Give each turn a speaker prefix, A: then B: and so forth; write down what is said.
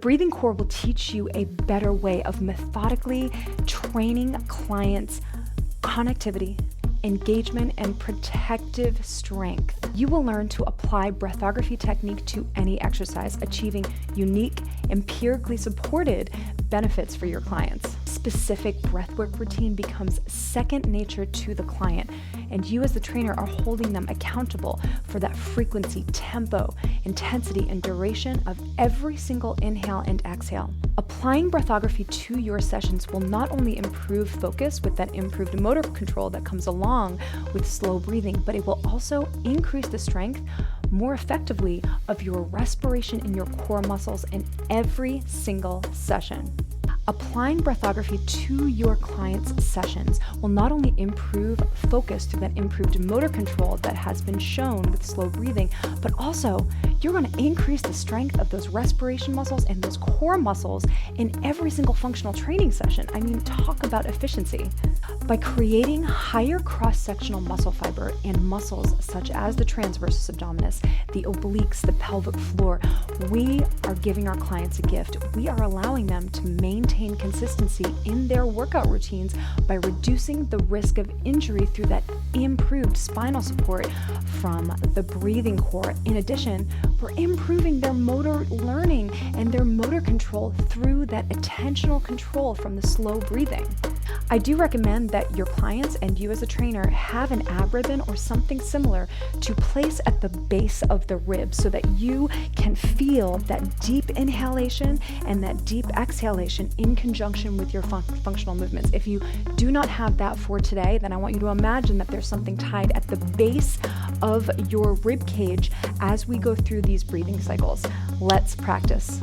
A: Breathing Core will teach you a better way of methodically training clients' connectivity, engagement, and protective strength. You will learn to apply breathography technique to any exercise, achieving unique, empirically supported benefits for your clients. Specific breathwork routine becomes second nature to the client, and you as the trainer are holding them accountable for that frequency, tempo, intensity, and duration of every single inhale and exhale. Applying breathography to your sessions will not only improve focus with that improved motor control that comes along with slow breathing, but it will also increase the strength more effectively of your respiration in your core muscles in every single session. Applying breathography to your clients' sessions will not only improve focus through that improved motor control that has been shown with slow breathing, but also you're going to increase the strength of those respiration muscles and those core muscles in every single functional training session. I mean, talk about efficiency. By creating higher cross-sectional muscle fiber and muscles such as the transversus abdominis, the obliques, the pelvic floor, we are giving our clients a gift. We are allowing them to maintain consistency in their workout routines by reducing the risk of injury through that improved spinal support from the breathing core. In addition, we're improving their motor learning and their motor control through that attentional control from the slow breathing. I do recommend that your clients and you as a trainer have an ab ribbon or something similar to place at the base of the ribs so that you can feel that deep inhalation and that deep exhalation in conjunction with your functional movements. If you do not have that for today, then I want you to imagine that there's something tied at the base of your rib cage as we go through these breathing cycles. Let's practice.